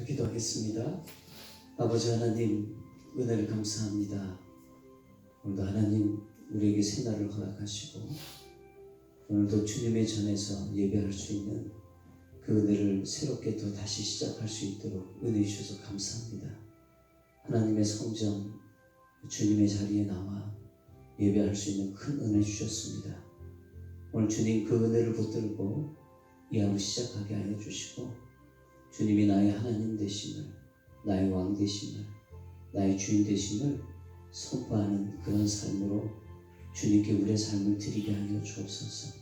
기도하겠습니다. 아버지 하나님, 은혜를 감사합니다. 오늘도 하나님 우리에게 새날을 허락하시고 오늘도 주님의 전에서 예배할 수 있는 그 은혜를 새롭게 또 다시 시작할 수 있도록 은혜 주셔서 감사합니다. 하나님의 성전, 주님의 자리에 나와 예배할 수 있는 큰 은혜 주셨습니다. 오늘 주님 그 은혜를 붙들고 이 하루 시작하게 하여 주시고 주님이 나의 하나님 되심을, 나의 왕 되심을, 나의 주인 되심을 선포하는 그런 삶으로 주님께 우리의 삶을 드리게 하여 주옵소서.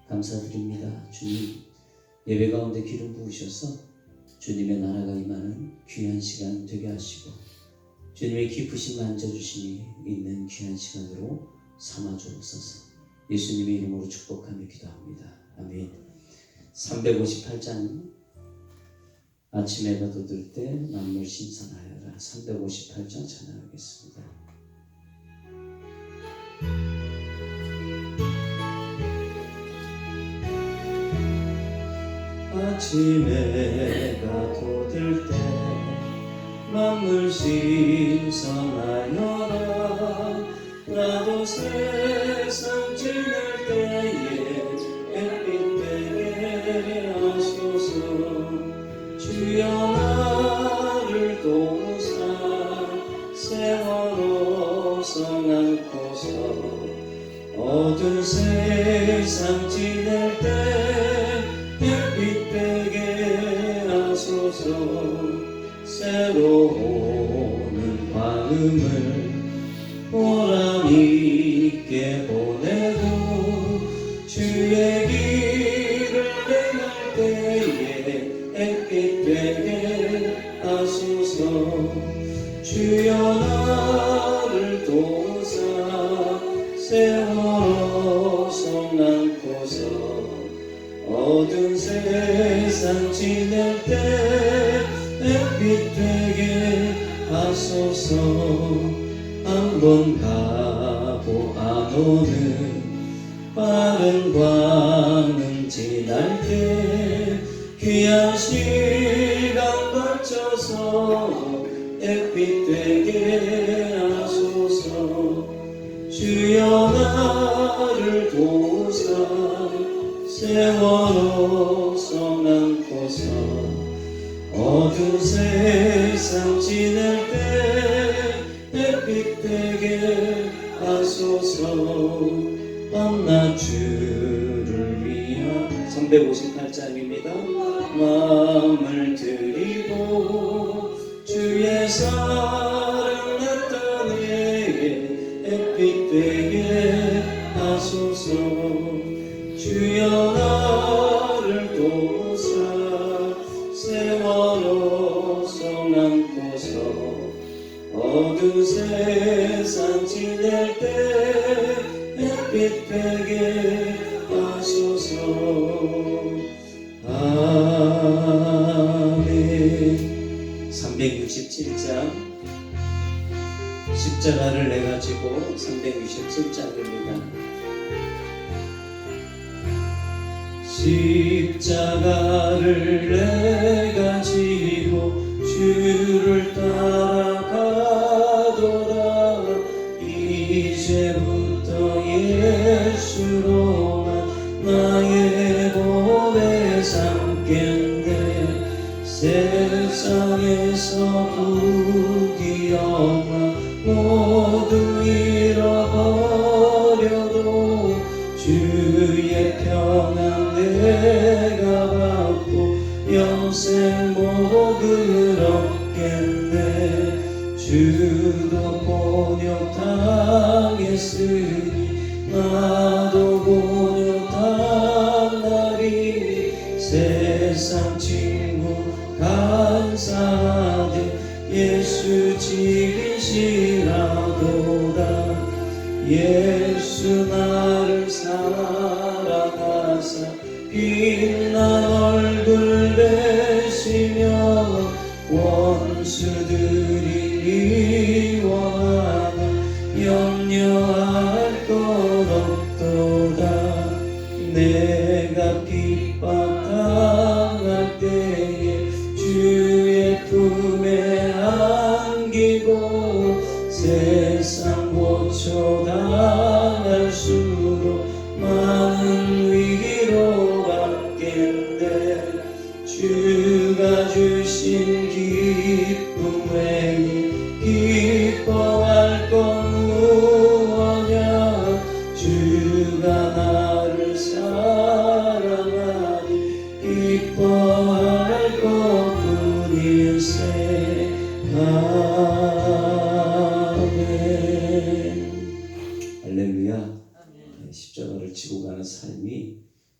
감사드립니다. 주님, 예배 가운데 기름 부으셔서 주님의 나라가 임하는 귀한 시간 되게 하시고 주님의 깊으신 만져주심이 있는 귀한 시간으로 삼아 주옵소서. 예수님의 이름으로 축복하며 기도합니다. 아멘. 358장 아침에 거두들 때 만물 신선하여라. 358장 찬양하겠습니다. 아침에 거두들 때 만물 신선하여라. 나도 세상 지낼 때에 햇빛 되게 하소서. 주여 나를 도우사 세월호서 안고서 어두운 세상 지낼 때 햇빛 되게 하소서. 새로운 마음을 보람 있게 보내고 주의 길을 행할 때에 햇빛 되게 하소서. 주여 나를 도우사 세월호 안고서 어두운 세상 지낼 때 햇빛 되게 하소서. 한번 가보 안 오는 빠른 광은 지날 때 귀한 시간 거쳐서 햇빛 되게 하소서. 주여 나를 도우사 세월호 안고서 어두운 세상 지낼 때 햇빛 되게 하소서. 밤낮 주를 위한 358장입니다. 마음을 드리고 주의 사랑 났던 해에 햇빛 되게 하소서. 주여 나를 도우사 세월호 안고서 어두운 세상 지낼 때 햇빛 되게 하소서. 아멘. 367장 십자가를 내가 지고 367장입니다. 십자가를 내가 지고 주를 따라가도다. 이제부터 예수로만 나의 몸에 삼겠네. 세상에서 부귀영화 모두 잃어버려도 주의 평안 내가 받고 영생 복을 얻겠네. 주도 본욕 당했으니 나도 본욕 당하리. 세상 친구 간사하되 예수 지키시라도다. 예수 나를 사랑하사 빛난 얼굴 되시며 원수들이 미워하나 염려할 것 없도다. 내가 핍박당할 때에 주의 품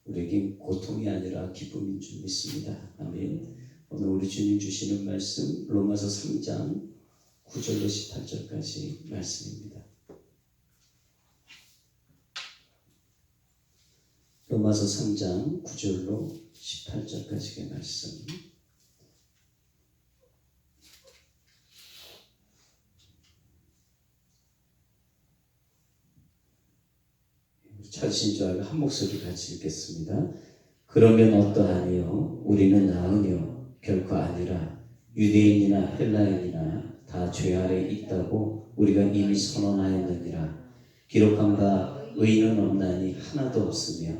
우리에게 고통이 아니라 기쁨인 줄 믿습니다. 아멘. 오늘 우리 주님 주시는 말씀 로마서 3장 9절로 18절까지 말씀입니다. 로마서 3장 9절로 18절까지의 말씀. 찾으신 줄 알고 한 목소리 같이 읽겠습니다. 그러면 어떠하니요? 우리는 나으뇨? 결코 아니라 유대인이나 헬라인이나 다 죄 아래 있다고 우리가 이미 선언하였느니라. 기록한 바 의인은 없나니 하나도 없으며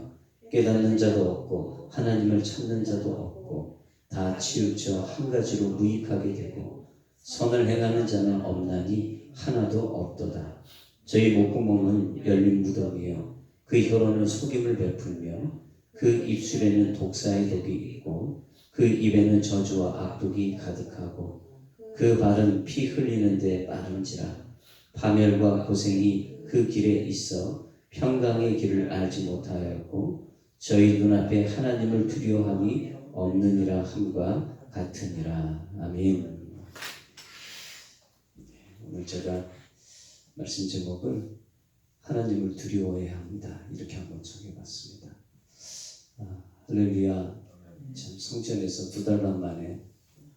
깨닫는 자도 없고 하나님을 찾는 자도 없고 다 치우쳐 한 가지로 무익하게 되고 선을 행하는 자는 없나니 하나도 없도다. 저희 목구멍은 열린 무덤이요 그 혀로는 속임을 베풀며 그 입술에는 독사의 독이 있고 그 입에는 저주와 악독이 가득하고 그 발은 피 흘리는데 빠른지라. 파멸과 고생이 그 길에 있어 평강의 길을 알지 못하였고 저희 눈앞에 하나님을 두려워함이 없느니라 함과 같으니라. 아멘. 오늘 제가 말씀 제목을 하나님을 두려워해야 합니다. 이렇게 한번 정해봤습니다. 할렐루야. 참 성전에서 2달 반 만에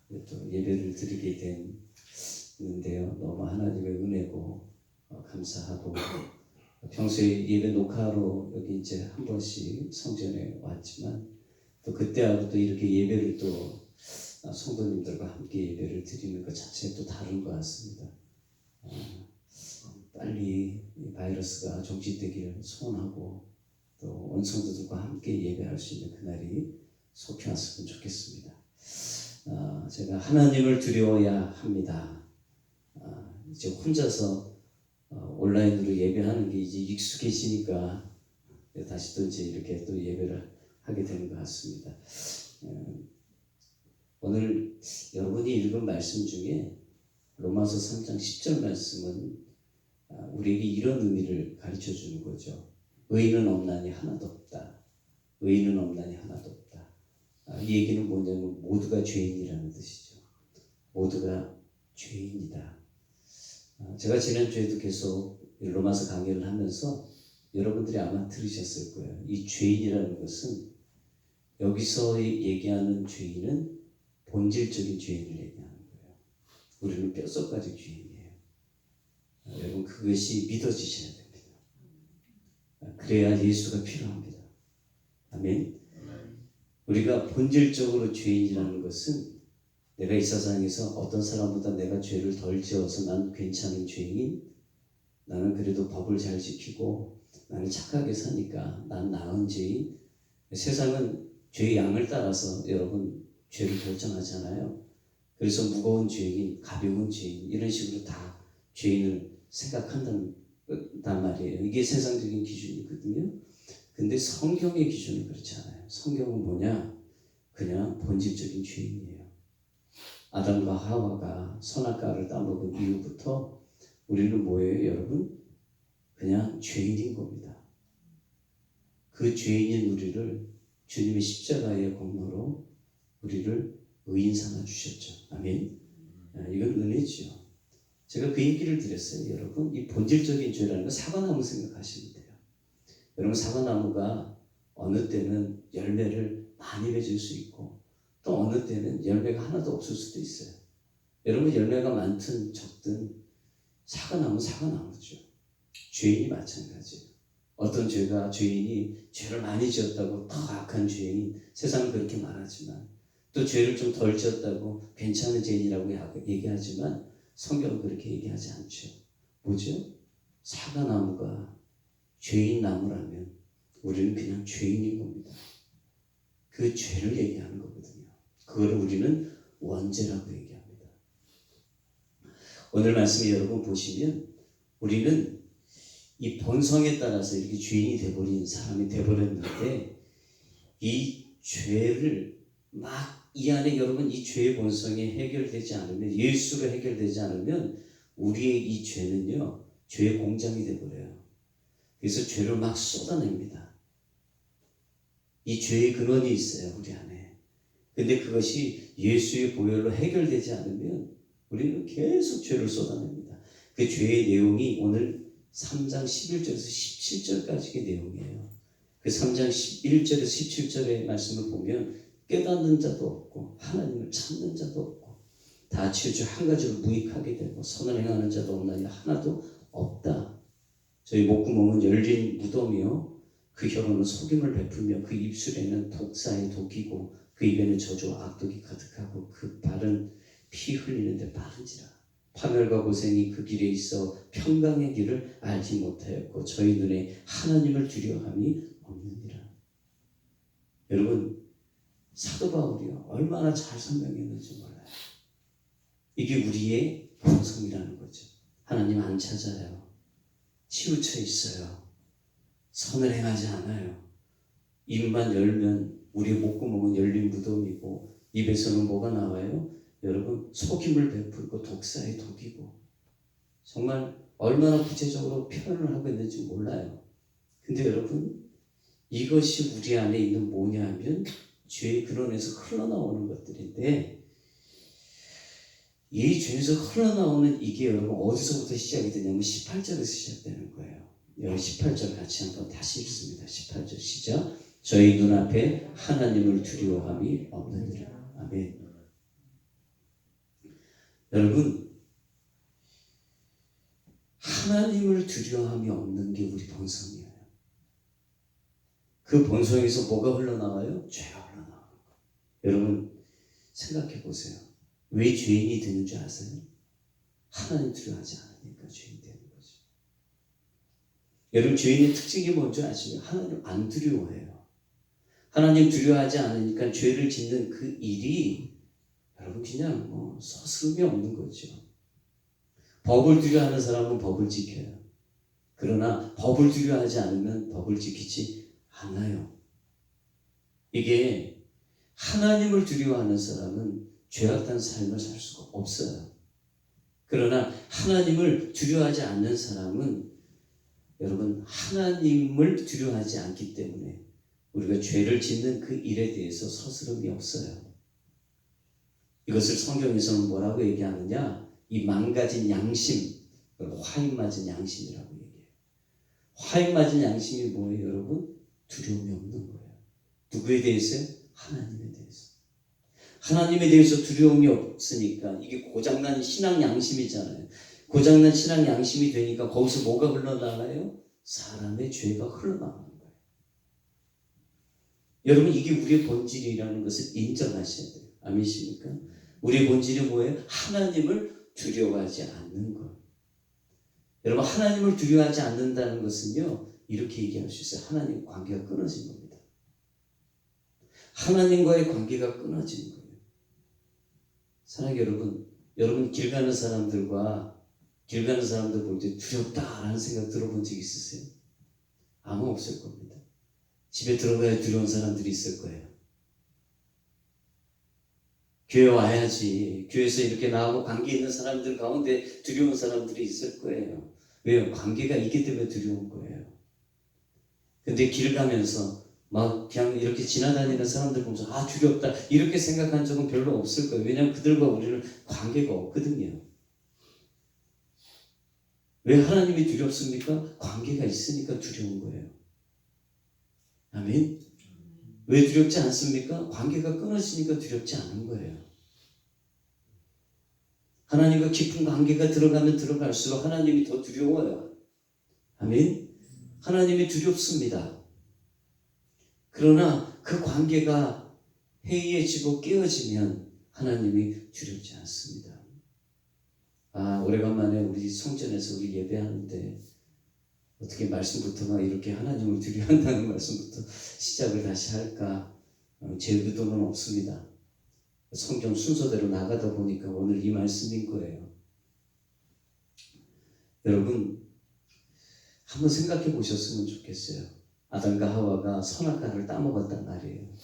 또 예배를 드리게 됐는데요. 너무 하나님의 은혜고 감사하고 평소에 예배 녹화로 여기 이제 한 번씩 성전에 왔지만 또 그때하고 또 이렇게 예배를 또 성도님들과 함께 예배를 드리는 것 자체가 또 다른 것 같습니다. 빨리 이 바이러스가 종식되기를 소원하고 또 온 성도들과 함께 예배할 수 있는 그날이 속히 왔으면 좋겠습니다. 제가 하나님을 두려워야 합니다. 이제 혼자서 온라인으로 예배하는 게 이제 익숙해지니까 다시 또 이제 이렇게 또 예배를 하게 되는 것 같습니다. 오늘 여러분이 읽은 말씀 중에 로마서 3장 10절 말씀은 우리에게 이런 의미를 가르쳐 주는 거죠. 의인은 없나니 하나도 없다. 의인은 없나니 하나도 없다. 이 얘기는 뭐냐면 모두가 죄인이라는 뜻이죠. 모두가 죄인이다. 제가 지난주에도 계속 로마서 강의를 하면서 여러분들이 아마 들으셨을 거예요. 이 죄인이라는 것은 여기서 얘기하는 죄인은 본질적인 죄인을 얘기하는 거예요. 우리는 뼛속까지 죄인이에요. 여러분 그것이 믿어지셔야 됩니다. 그래야 예수가 필요합니다. 아멘. 우리가 본질적으로 죄인이라는 것은 내가 이 세상에서 어떤 사람보다 내가 죄를 덜 지어서 난 괜찮은 죄인, 나는 그래도 법을 잘 지키고 나는 착하게 사니까 난 나은 죄인. 세상은 죄의 양을 따라서 여러분 죄를 결정하잖아요. 그래서 무거운 죄인, 가벼운 죄인 이런 식으로 다 죄인을 생각한단 말이에요. 이게 세상적인 기준이거든요. 근데 성경의 기준은 그렇지 않아요. 성경은 뭐냐? 그냥 본질적인 죄인이에요. 아담과 하와가 선악과를 따먹은 이후부터 우리는 뭐예요, 여러분? 그냥 죄인인 겁니다. 그 죄인인 우리를 주님의 십자가의 공로로 우리를 의인 삼아 주셨죠. 아멘. 이건 은혜죠. 제가 그 얘기를 드렸어요. 여러분, 이 본질적인 죄라는 거 사과나무 생각하시면 돼요. 여러분, 사과나무가 어느 때는 열매를 많이 맺을 수 있고 또 어느 때는 열매가 하나도 없을 수도 있어요. 여러분, 열매가 많든 적든 사과나무죠. 죄인이 마찬가지예요. 어떤 죄인이 죄를 많이 지었다고 더 악한 죄인, 세상은 그렇게 말하지만 또 죄를 좀 덜 지었다고 괜찮은 죄인이라고 얘기하지만 성경은 그렇게 얘기하지 않죠. 뭐죠? 사과나무가 죄인 나무라면 우리는 그냥 죄인인 겁니다. 그 죄를 얘기하는 거거든요. 그걸 우리는 원죄라고 얘기합니다. 오늘 말씀에 여러분 보시면 우리는 이 본성에 따라서 이렇게 죄인이 돼버린 사람이 돼버렸는데 이 죄를 막 이 안에 여러분 이 죄의 본성이 해결되지 않으면 예수로 해결되지 않으면 우리의 이 죄는요 죄의 공장이 돼버려요. 그래서 죄를 막 쏟아냅니다. 이 죄의 근원이 있어요, 우리 안에. 근데 그것이 예수의 보혈로 해결되지 않으면 우리는 계속 죄를 쏟아냅니다. 그 죄의 내용이 오늘 3장 11절에서 17절까지의 내용이에요. 그 3장 11절에서 17절의 말씀을 보면 깨닫는 자도 없고 하나님을 찾는 자도 없고 다 치우쳐 한 가지로 무익하게 되고 선을 행하는 자도 없나니 하나도 없다. 저희 목구멍은 열린 무덤이요 그 혀로는 속임을 베풀며 그 입술에는 독사의 독이고 그 입에는 저주와 악독이 가득하고 그 발은 피 흘리는데 빠른지라. 파멸과 고생이 그 길에 있어 평강의 길을 알지 못하였고 저희 눈에 하나님을 두려워함이 없느니라. 여러분 사도 바울이요 얼마나 잘 설명했는지 몰라요. 이게 우리의 본성이라는 거죠. 하나님 안 찾아요. 치우쳐 있어요. 선을 행하지 않아요. 입만 열면 우리의 목구멍은 열린 무덤이고 입에서는 뭐가 나와요? 여러분 속임을 베풀고 독사의 독이고 정말 얼마나 구체적으로 표현을 하고 있는지 몰라요. 근데 여러분 이것이 우리 안에 있는 뭐냐 하면 죄의 근원에서 흘러나오는 것들인데 이 죄에서 흘러나오는 이게 여러분 어디서부터 시작이 되냐면 18절에서 시작되는 거예요. 여기 18절 같이 한번 다시 읽습니다. 18절 시작. 저희 눈앞에 하나님을 두려워함이 없느니라. 아멘. 여러분 하나님을 두려워함이 없는 게 우리 본성이에요. 그 본성에서 뭐가 흘러나와요? 죄가 흘러나와요. 여러분 생각해 보세요. 왜 죄인이 되는 줄 아세요? 하나님 두려워하지 않으니까 죄인이 되는 거죠. 여러분 죄인의 특징이 뭔지 아시면 하나님 안 두려워해요. 하나님 두려워하지 않으니까 죄를 짓는 그 일이 여러분 그냥 서스름이 없는 거죠. 법을 두려워하는 사람은 법을 지켜요. 그러나 법을 두려워하지 않으면 법을 지키지 않아요. 이게 하나님을 두려워하는 사람은 죄악된 삶을 살 수가 없어요. 그러나 하나님을 두려워하지 않는 사람은 여러분 하나님을 두려워하지 않기 때문에 우리가 죄를 짓는 그 일에 대해서 서스름이 없어요. 이것을 성경에서는 뭐라고 얘기하느냐? 이 망가진 양심, 화인 맞은 양심이라고 얘기해요. 화인 맞은 양심이 뭐예요, 여러분? 두려움이 없는 거예요. 누구에 대해서요? 하나님에 대해서. 하나님에 대해서 두려움이 없으니까 이게 고장난 신앙 양심이잖아요. 고장난 신앙 양심이 되니까 거기서 뭐가 흘러나와요? 사람의 죄가 흘러나와요. 여러분 이게 우리의 본질이라는 것을 인정하셔야 돼요. 아멘이십니까? 우리의 본질이 뭐예요? 하나님을 두려워하지 않는 것. 여러분 하나님을 두려워하지 않는다는 것은요 이렇게 얘기할 수 있어요. 하나님 관계가 끊어진 겁니다. 하나님과의 관계가 끊어진 거예요. 사랑하는 여러분 길 가는 사람들 볼 때 두렵다라는 생각 들어본 적 있으세요? 아마 없을 겁니다. 집에 들어가야 두려운 사람들이 있을 거예요. 교회 와야지. 교회에서 이렇게 나하고 관계 있는 사람들 가운데 두려운 사람들이 있을 거예요. 왜요? 관계가 있기 때문에 두려운 거예요. 근데 길 가면서 막 그냥 이렇게 지나다니는 사람들 보면서 아 두렵다 이렇게 생각한 적은 별로 없을 거예요. 왜냐하면 그들과 우리는 관계가 없거든요. 왜 하나님이 두렵습니까? 관계가 있으니까 두려운 거예요. 아멘. 왜 두렵지 않습니까? 관계가 끊어지니까 두렵지 않은 거예요. 하나님과 깊은 관계가 들어가면 들어갈수록 하나님이 더 두려워요. 아멘. 하나님이 두렵습니다. 그러나 그 관계가 해이해지고 깨어지면 하나님이 두렵지 않습니다. 오래간만에 우리 성전에서 우리 예배하는데 어떻게 말씀부터 막 이렇게 하나님을 두려워한다는 말씀부터 시작을 다시 할까? 제 의도는 없습니다. 성경 순서대로 나가다 보니까 오늘 이 말씀인 거예요. 여러분 한번 생각해 보셨으면 좋겠어요. 아담과 하와가 선악과를 따먹었단 말이에요.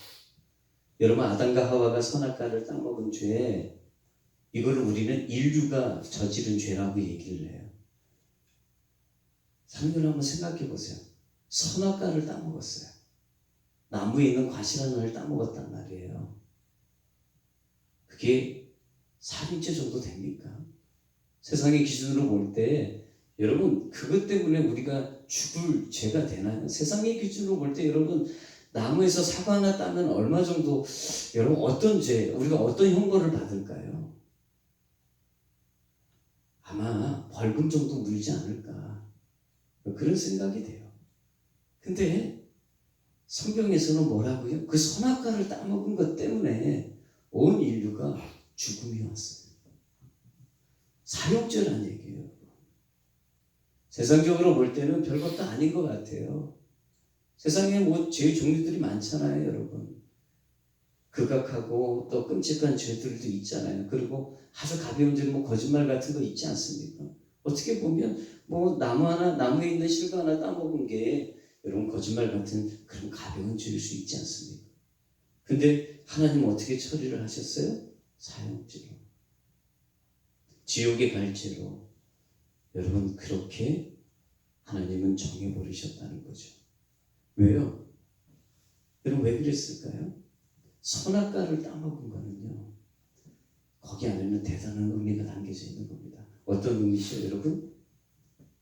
여러분 아담과 하와가 선악과를 따먹은 죄 이걸 우리는 인류가 저지른 죄라고 얘기를 해요. 상대를 한번 생각해 보세요. 선악과를 따먹었어요. 나무에 있는 과실 하나를 따먹었단 말이에요. 그게 살인죄 정도 됩니까? 세상의 기준으로 볼 때 여러분 그것 때문에 우리가 죽을 죄가 되나요? 세상의 기준으로 볼 때 여러분 나무에서 사과 하나 따면 얼마 정도 여러분 어떤 죄 우리가 어떤 형벌을 받을까요? 아마 벌금 정도 물지 않을까 그런 생각이 돼요. 근데 성경에서는 뭐라고요? 그 선악과를 따먹은 것 때문에 온 인류가 죽음이 왔어요. 사형죄란 얘기예요. 세상적으로 볼 때는 별것도 아닌 것 같아요. 세상에 뭐 죄 종류들이 많잖아요, 여러분. 극악하고 또 끔찍한 죄들도 있잖아요. 그리고 아주 가벼운 죄, 뭐 거짓말 같은 거 있지 않습니까? 어떻게 보면 뭐 나무에 있는 실과 하나 따먹은 게 여러분 거짓말 같은 그런 가벼운 죄일 수 있지 않습니까? 근데 하나님 어떻게 처리를 하셨어요? 사형죄로. 지옥에 갈 죄로. 여러분 그렇게 하나님은 정해버리셨다는 거죠. 왜요? 여러분 왜 그랬을까요? 선악과를 따먹은 거는요. 거기 안에는 대단한 의미가 담겨져 있는 겁니다. 어떤 의미죠, 여러분?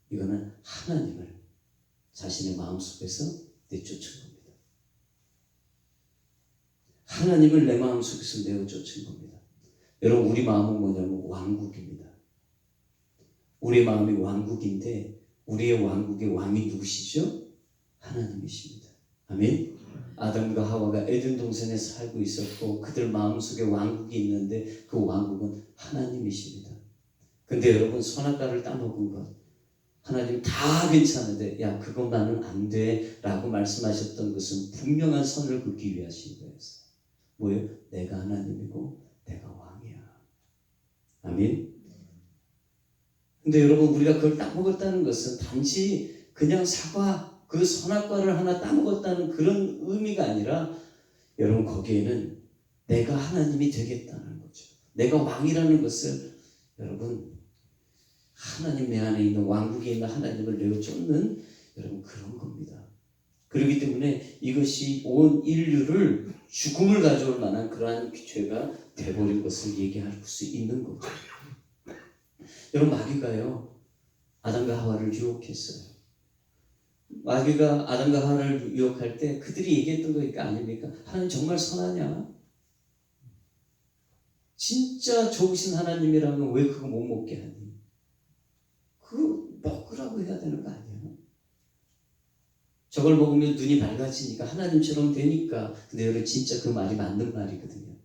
이거는 하나님을 자신의 마음속에서 내쫓은 겁니다. 하나님을 내 마음속에서 내쫓은 겁니다. 여러분 우리 마음은 뭐냐면 왕국입니다. 우리 마음이 왕국인데 우리의 왕국의 왕이 누구시죠? 하나님이십니다. 아멘. 아담과 하와가 에덴 동산에 살고 있었고 그들 마음속에 왕국이 있는데 그 왕국은 하나님이십니다. 근데 여러분 선악과를 따먹은 것 하나님 다 괜찮은데 야 그것만은 안 돼 라고 말씀하셨던 것은 분명한 선을 긋기 위하신 거였어요. 뭐예요? 내가 하나님이고 내가 왕이야. 아멘. 근데 여러분 우리가 그걸 따먹었다는 것은 단지 그냥 사과 그 선악과를 하나 따먹었다는 그런 의미가 아니라 여러분 거기에는 내가 하나님이 되겠다는 거죠. 내가 왕이라는 것을 여러분 하나님 내 안에 있는 왕국에 있는 하나님을 내어쫓는 여러분 그런 겁니다. 그렇기 때문에 이것이 온 인류를 죽음을 가져올 만한 그러한 죄가 돼버린 것을 얘기할 수 있는 거죠. 여러분 마귀가요 아담과 하와를 유혹했어요. 마귀가 아담과 하와를 유혹할 때 그들이 얘기했던 거니까 아닙니까? 하나님 정말 선하냐? 진짜 좋으신 하나님이라면 왜 그거 못 먹게 하니? 그거 먹으라고 해야 되는 거 아니에요? 저걸 먹으면 눈이 밝아지니까 하나님처럼 되니까. 근데 여러분 진짜 그 말이 맞는 말이거든요.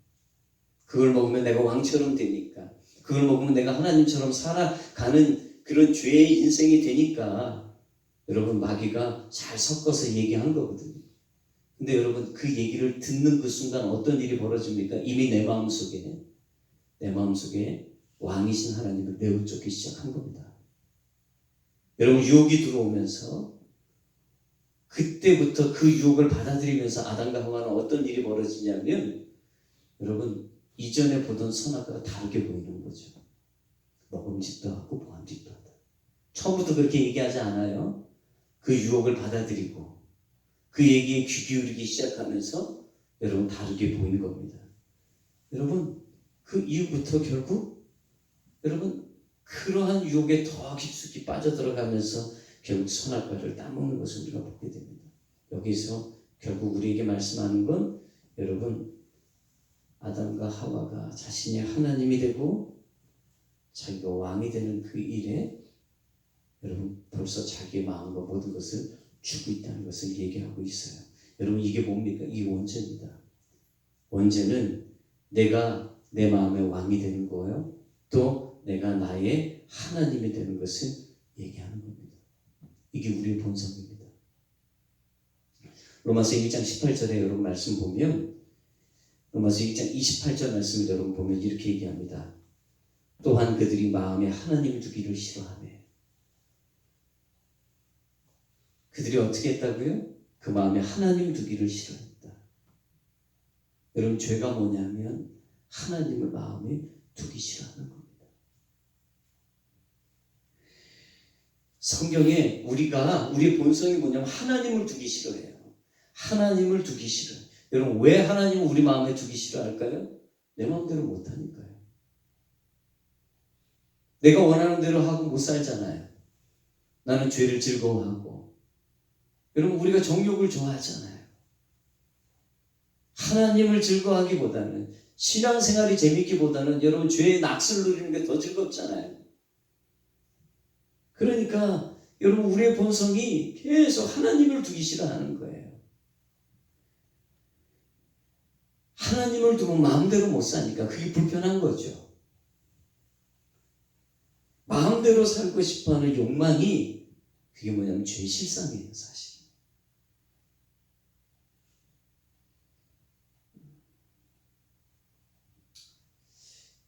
그걸 먹으면 내가 왕처럼 되니까. 그걸 먹으면 내가 하나님처럼 살아가는 그런 죄의 인생이 되니까 여러분 마귀가 잘 섞어서 얘기한 거거든요. 근데 여러분 그 얘기를 듣는 그 순간 어떤 일이 벌어집니까? 이미 내 마음속에 왕이신 하나님을 내어쫓기 시작한 겁니다. 여러분 유혹이 들어오면서 그때부터 그 유혹을 받아들이면서 아담과 하와는 어떤 일이 벌어지냐면 여러분 이전에 보던 선악과가 다르게 보이는 거죠. 먹음직도 하고 보암직도 하다. 처음부터 그렇게 얘기하지 않아요. 그 유혹을 받아들이고 그 얘기에 귀 기울이기 시작하면서 여러분 다르게 보이는 겁니다. 여러분 그 이후부터 결국 여러분 그러한 유혹에 더 깊숙이 빠져들어가면서 결국 선악과를 따먹는 것을 우리가 보게 됩니다. 여기서 결국 우리에게 말씀하는 건 여러분 아담과 하와가 자신이 하나님이 되고 자기가 왕이 되는 그 일에 여러분 벌써 자기의 마음과 모든 것을 주고 있다는 것을 얘기하고 있어요. 여러분 이게 뭡니까? 이 원죄입니다. 원죄는 내가 내 마음의 왕이 되는 거예요. 또 내가 나의 하나님이 되는 것을 얘기하는 겁니다. 이게 우리의 본성입니다. 로마서 1장 18절에 여러분 말씀 보면 로마서 1장 28절 말씀을 여러분 보면 이렇게 얘기합니다. 또한 그들이 마음에 하나님을 두기를 싫어하며 그들이 어떻게 했다고요? 그 마음에 하나님을 두기를 싫어했다. 여러분 죄가 뭐냐면 하나님을 마음에 두기 싫어하는 겁니다. 성경에 우리의 본성이 뭐냐면 하나님을 두기 싫어해요. 하나님을 두기 싫어요. 여러분, 왜 하나님을 우리 마음에 두기 싫어할까요? 내 마음대로 못하니까요. 내가 원하는 대로 하고 못 살잖아요. 나는 죄를 즐거워하고. 여러분, 우리가 정욕을 좋아하잖아요. 하나님을 즐거워하기보다는, 신앙생활이 재밌기보다는 여러분 죄의 낙을 누리는 게 더 즐겁잖아요. 그러니까 여러분, 우리의 본성이 계속 하나님을 두기 싫어하는 거예요. 하나님을 두고 마음대로 못 사니까 그게 불편한 거죠. 마음대로 살고 싶어하는 욕망이, 그게 뭐냐면 죄의 실상이에요, 사실.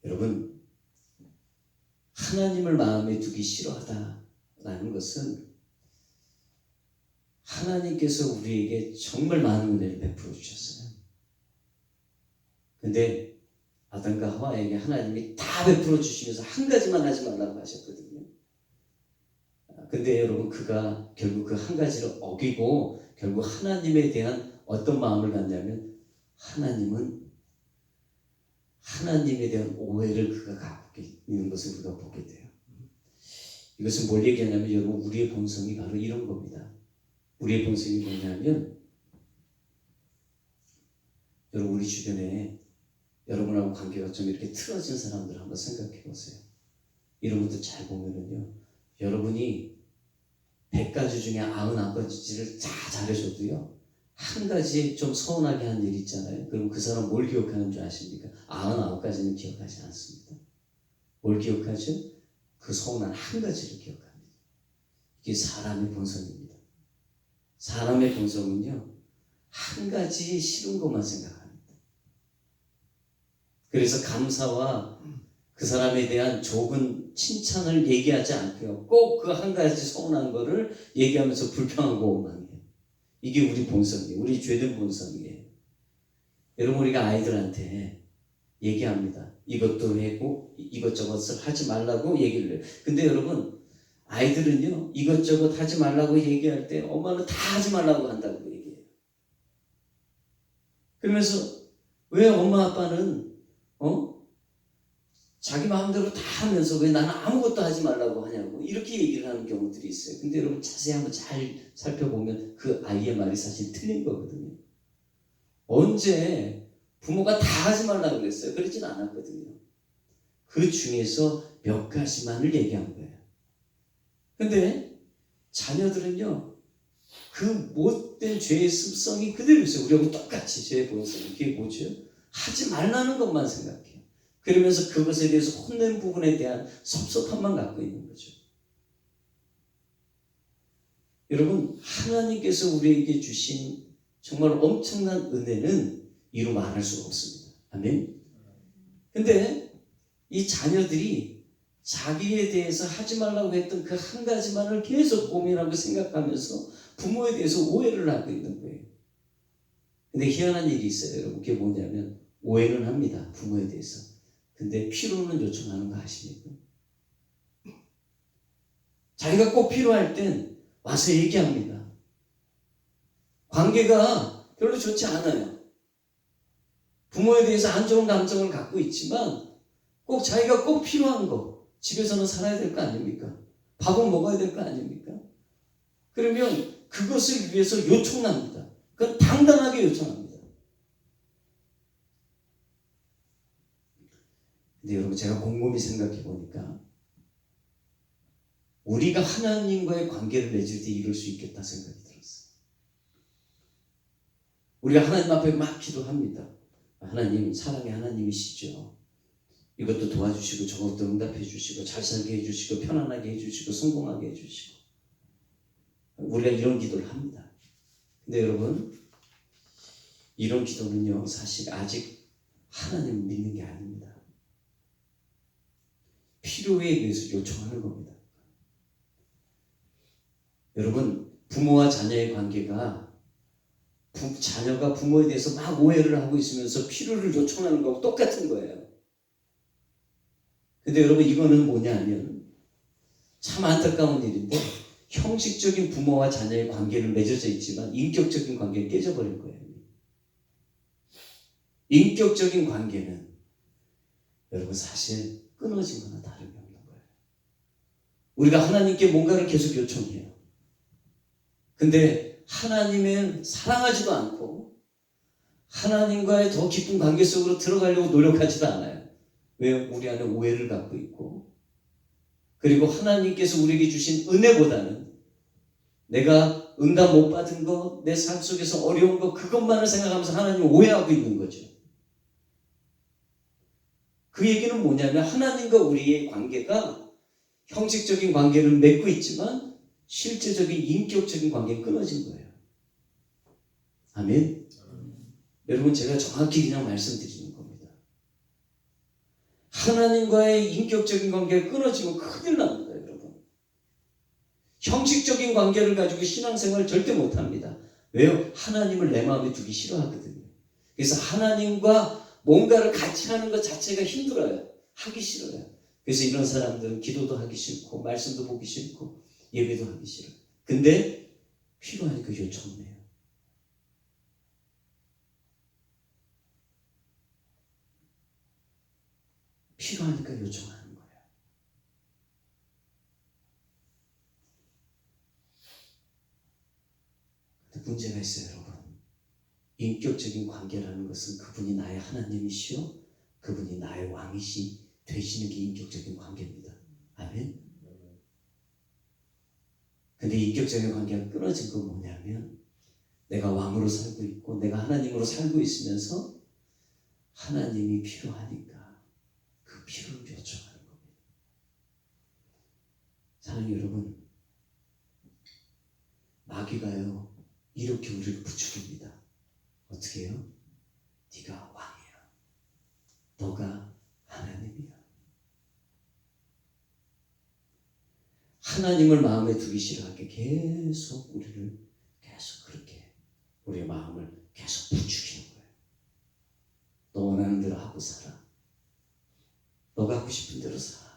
여러분, 하나님을 마음에 두기 싫어하다라는 것은 하나님께서 우리에게 정말 많은 은혜를 베풀어 주셨어요. 근데 아담과 하와에게 하나님이 다 베풀어 주시면서 한 가지만 하지 말라고 하셨거든요. 근데 여러분, 그가 결국 그 한 가지를 어기고 결국 하나님에 대한 어떤 마음을 갖냐면, 하나님에 대한 오해를 그가 갖고 있는 것을 우리가 보게 돼요. 이것은 뭘 얘기하냐면, 여러분, 우리의 본성이 바로 이런 겁니다. 우리의 본성이 뭐냐면, 여러분, 우리 주변에 여러분하고 관계가 좀 이렇게 틀어진 사람들 한번 생각해 보세요. 이런 것도 잘 보면은요, 여러분이 100가지 중에 99가지를 다 잘해줘도요, 한 가지 좀 서운하게 한 일 있잖아요. 그럼 그 사람 뭘 기억하는 줄 아십니까? 99가지는 기억하지 않습니다. 뭘 기억하죠? 그 서운한 한 가지를 기억합니다. 이게 사람의 본성입니다. 사람의 본성은요, 한 가지 싫은 것만 생각합니다. 그래서 감사와 그 사람에 대한 좋은 칭찬을 얘기하지 않고요, 꼭 그 한 가지 서운한 거를 얘기하면서 불평하고 원망해요. 이게 우리 본성이에요. 우리 죄된 본성이에요. 여러분, 우리가 아이들한테 얘기합니다. 이것도 하고 이것저것을 하지 말라고 얘기를 해요. 근데 여러분, 아이들은요, 이것저것 하지 말라고 얘기할 때 엄마는 다 하지 말라고 한다고 얘기해요. 그러면서 왜 엄마 아빠는 자기 마음대로 다 하면서 왜 나는 아무것도 하지 말라고 하냐고 이렇게 얘기를 하는 경우들이 있어요. 근데 여러분, 자세히 한번 잘 살펴보면 그 아이의 말이 사실 틀린 거거든요. 언제 부모가 다 하지 말라고 그랬어요? 그러진 않았거든요. 그 중에서 몇 가지만을 얘기한 거예요. 근데 자녀들은요, 그 못된 죄의 습성이 그대로 있어요. 우리하고 똑같이 죄의 본성이. 그게 뭐죠? 하지 말라는 것만 생각해요. 그러면서 그것에 대해서 혼낸 부분에 대한 섭섭함만 갖고 있는 거죠. 여러분, 하나님께서 우리에게 주신 정말 엄청난 은혜는 이루 말할 수가 없습니다. 아멘. 근데 이 자녀들이 자기에 대해서 하지 말라고 했던 그 한 가지만을 계속 고민하고 생각하면서 부모에 대해서 오해를 하고 있는 거예요. 근데 희한한 일이 있어요, 여러분. 그게 뭐냐면, 오해는 합니다, 부모에 대해서. 근데 필요는 요청하는 거 아십니까? 자기가 꼭 필요할 땐 와서 얘기합니다. 관계가 별로 좋지 않아요. 부모에 대해서 안 좋은 감정을 갖고 있지만 꼭 자기가 꼭 필요한 거, 집에서는 살아야 될 거 아닙니까? 밥은 먹어야 될 거 아닙니까? 그러면 그것을 위해서 요청합니다. 그건 당당하게 요청합니다. 근데 여러분, 제가 곰곰이 생각해 보니까 우리가 하나님과의 관계를 맺을 때 이럴 수 있겠다 생각이 들었어요. 우리가 하나님 앞에 막 기도합니다. 하나님, 사랑의 하나님이시죠. 이것도 도와주시고 저것도 응답해 주시고 잘 살게 해주시고 편안하게 해주시고 성공하게 해주시고, 우리가 이런 기도를 합니다. 근데 여러분, 이런 기도는요, 사실 아직 하나님을 믿는 게 아닙니다. 필요에 의해서 요청하는 겁니다. 여러분, 부모와 자녀의 관계가 자녀가 부모에 대해서 막 오해를 하고 있으면서 필요를 요청하는 거하고 똑같은 거예요. 근데 여러분, 이거는 뭐냐 하면 참 안타까운 일인데, 형식적인 부모와 자녀의 관계는 맺어져 있지만 인격적인 관계는 깨져버린 거예요. 인격적인 관계는 여러분 사실 끊어진 거나 다름이 없는 거예요. 우리가 하나님께 뭔가를 계속 요청해요. 근데 하나님은 사랑하지도 않고 하나님과의 더 깊은 관계 속으로 들어가려고 노력하지도 않아요. 왜? 우리 안에 오해를 갖고 있고, 그리고 하나님께서 우리에게 주신 은혜보다는 내가 응답 못 받은 거, 내 삶 속에서 어려운 거, 그것만을 생각하면서 하나님을 오해하고 있는 거죠. 그 얘기는 뭐냐면 하나님과 우리의 관계가 형식적인 관계는 맺고 있지만 실제적인 인격적인 관계는 끊어진 거예요. 아멘? 여러분, 제가 정확히 그냥 말씀드리는 겁니다. 하나님과의 인격적인 관계가 끊어지면 큰일 납니다, 여러분. 형식적인 관계를 가지고 신앙생활을 절대 못합니다. 왜요? 하나님을 내 마음에 두기 싫어하거든요. 그래서 하나님과 뭔가를 같이 하는 것 자체가 힘들어요. 하기 싫어요. 그래서 이런 사람들은 기도도 하기 싫고 말씀도 보기 싫고 예배도 하기 싫어요. 근데 필요하니까 요청해요. 필요하니까 요청하는 거예요. 근데 문제가 있어요, 여러분. 인격적인 관계라는 것은 그분이 나의 하나님이시요 그분이 나의 왕이시 되시는 게 인격적인 관계입니다. 아멘. 근데 인격적인 관계가 끊어진 건 뭐냐면 내가 왕으로 살고 있고 내가 하나님으로 살고 있으면서 하나님이 필요하니까 그 필요를 요청하는 겁니다. 사랑하는 여러분, 마귀가요 이렇게 우리를 부추깁니다. 어떻게 해요? 네가 왕이야. 너가 하나님이야. 하나님을 마음에 두기 싫어하게 계속 우리를 계속 그렇게 우리의 마음을 계속 부추기는 거예요. 너 원하는 대로 하고 살아. 너가 하고 싶은 대로 살아.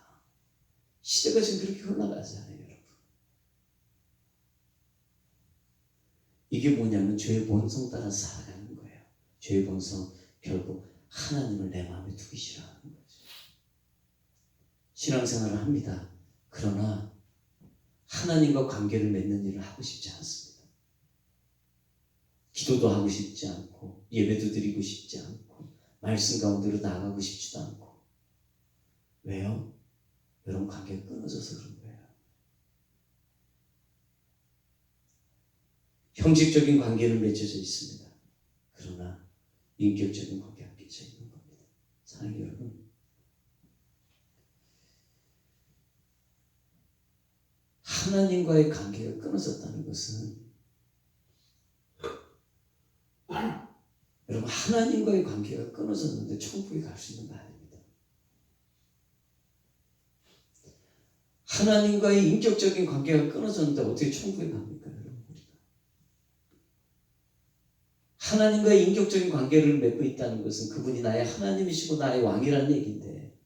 시대가 지금 그렇게 흘러가잖아요, 여러분. 이게 뭐냐면 죄의 본성 따라 살아가는 거예요. 죄의 본성, 결국 하나님을 내 마음에 두기 싫어하는 거죠. 신앙생활을 합니다. 그러나 하나님과 관계를 맺는 일을 하고 싶지 않습니다. 기도도 하고 싶지 않고 예배도 드리고 싶지 않고 말씀 가운데로 나가고 싶지도 않고. 왜요? 여러분, 관계가 끊어져서 그런 거예요. 형식적인 관계는 맺혀져 있습니다. 그러나 인격적인 관계가 맺혀 있는 겁니다. 사랑하는 여러분, 하나님과의 관계가 끊어졌다는 것은 여러분, 하나님과의 관계가 끊어졌는데 천국에 갈 수 있는 거 아닙니다. 하나님과의 인격적인 관계가 끊어졌는데 어떻게 천국에 갑니까, 여러분? 우리가 하나님과의 인격적인 관계를 맺고 있다는 것은 그분이 나의 하나님이시고 나의 왕이라는 얘기인데,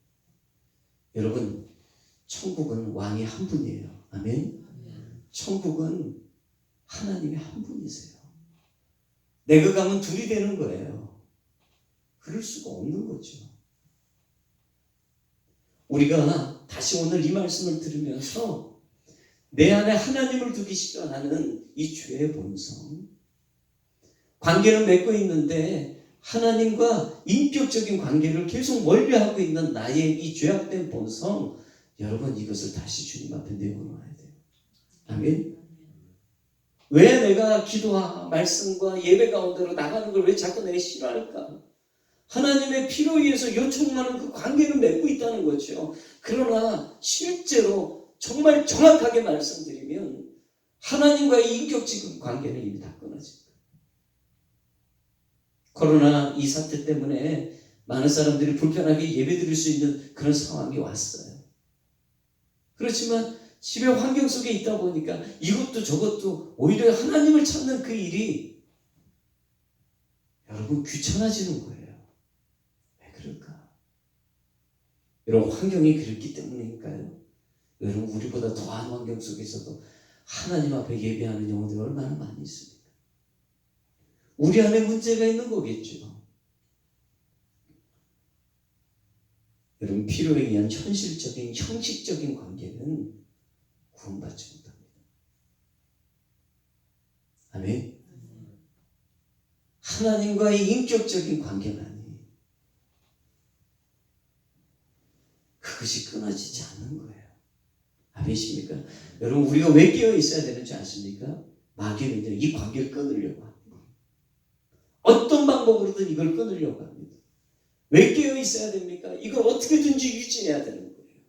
여러분, 천국은 왕이 한 분이에요. 아멘? 천국은 하나님이 한 분이세요. 내가 가면 둘이 되는 거예요. 그럴 수가 없는 거죠. 우리가 다시 오늘 이 말씀을 들으면서 내 안에 하나님을 두기 싫어하는 이 죄의 본성, 관계를 맺고 있는데 하나님과 인격적인 관계를 계속 멀리하고 있는 나의 이 죄악된 본성, 여러분, 이것을 다시 주님 앞에 내어놓아야 돼요. 아멘. 왜 내가 기도와 말씀과 예배 가운데로 나가는 걸 왜 자꾸 내가 싫어할까? 하나님의 피로 위해서 요청하는 그 관계를 맺고 있다는 거죠. 그러나 실제로 정말 정확하게 말씀드리면 하나님과의 인격적인 관계는 이미 다 끊어진 거예요. 코로나 이 사태 때문에 많은 사람들이 불편하게 예배드릴 수 있는 그런 상황이 왔어요. 그렇지만 집의 환경 속에 있다 보니까 이것도 저것도 오히려 하나님을 찾는 그 일이 여러분 귀찮아지는 거예요. 왜 그럴까? 여러분, 환경이 그렇기 때문일까요? 여러분, 우리보다 더한 환경 속에서도 하나님 앞에 예배하는 영혼들이 얼마나 많이 있습니까? 우리 안에 문제가 있는 거겠죠. 여러분, 필요에 의한 현실적인 형식적인 관계는 구원받지 못합니다. 아멘. 하나님과의 인격적인 관계만이 그것이 끊어지지 않는 거예요. 아멘십니까? 여러분, 우리가 왜 깨어 있어야 되는지 아십니까? 마귀는요, 이 관계를 끊으려고 합니다. 어떤 방법으로든 이걸 끊으려고 합니다. 왜 깨어 있어야 됩니까? 이걸 어떻게든지 유지해야 되는 거예요.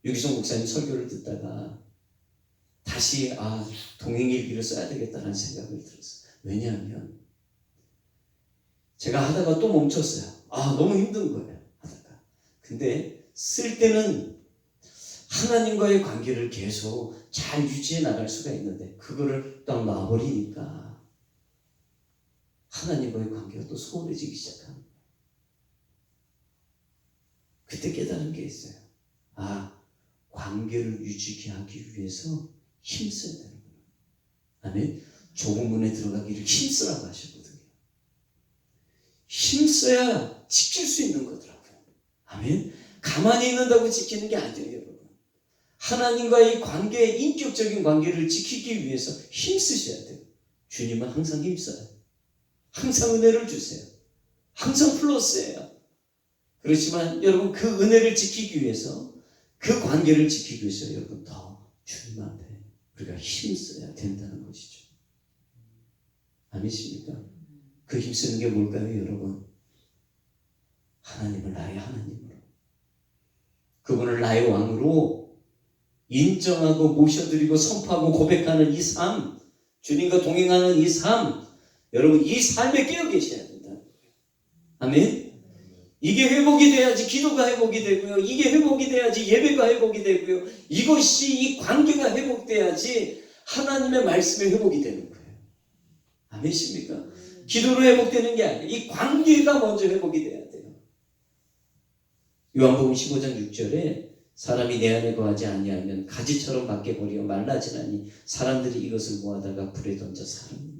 유기성 목사님 설교를 듣다가 다시 동행일기를 써야 되겠다는 생각을 들었어요. 왜냐하면 제가 하다가 또 멈췄어요. 너무 힘든 거예요. 하다가. 근데 쓸 때는 하나님과의 관계를 계속 잘 유지해 나갈 수가 있는데 그거를 딱 놔버리니까 하나님과의 관계가 또 소원해지기 시작합니다. 그때 깨달은 게 있어요. 관계를 유지하게 하기 위해서 힘써야 되는구나. 아멘. 좁은 문에 들어가기를 힘쓰라고 하셨거든요. 힘써야 지킬 수 있는 거더라고요. 아멘. 가만히 있는다고 지키는 게 아니에요, 여러분. 하나님과의 관계, 인격적인 관계를 지키기 위해서 힘쓰셔야 돼요. 주님은 항상 힘써요. 항상 은혜를 주세요. 항상 플러스예요. 그렇지만 여러분, 그 은혜를 지키기 위해서, 그 관계를 지키기 위해서 여러분 더 주님 앞에 우리가 힘써야 된다는 것이죠. 아니십니까? 그 힘쓰는 게 뭘까요, 여러분? 하나님을 나의 하나님으로, 그분을 나의 왕으로 인정하고 모셔드리고 선포하고 고백하는 이 삶, 주님과 동행하는 이 삶, 여러분 이 삶에 깨어 계셔야 된다는 거예요. 아멘? 이게 회복이 돼야지 기도가 회복이 되고요. 이게 회복이 돼야지 예배가 회복이 되고요. 이것이, 이 관계가 회복돼야지 하나님의 말씀이 회복이 되는 거예요. 아멘십니까? 기도로 회복되는 게 아니에요. 이 관계가 먼저 회복이 돼야 돼요. 요한복음 15장 6절에 사람이 내 안에 거하지 아니하면 가지처럼 밖에 버리어 말라지나니 사람들이 이것을 모아다가 불에 던져 사릅니다.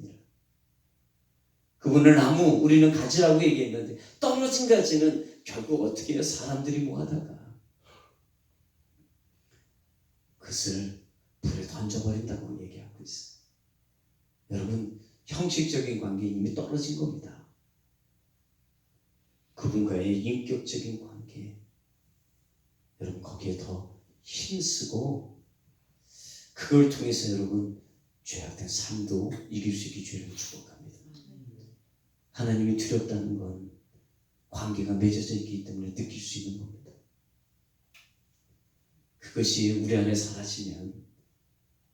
그분은 나무, 우리는 가지라고 얘기했는데 떨어진 가지는 결국 어떻게 해요? 사람들이 모아다가 그것을 불에 던져버린다고 얘기하고 있어요. 여러분, 형식적인 관계는 이미 떨어진 겁니다. 그분과의 인격적인 관계, 여러분 거기에 더 힘쓰고 그걸 통해서 여러분 죄악된 삶도 이길 수 있게 주를 축복합니다. 하나님이 두렵다는 건 관계가 맺어져 있기 때문에 느낄 수 있는 겁니다. 그것이 우리 안에 사라지면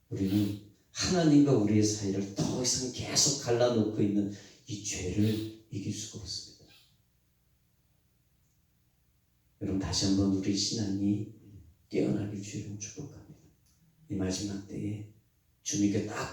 우리는 하나님과 우리의 사이를 더 이상 계속 갈라놓고 있는 이 죄를 이길 수가 없습니다. 여러분, 다시 한번 우리 신앙이 깨어나길 주를 축복합니다. 이 마지막 때에 주님께 딱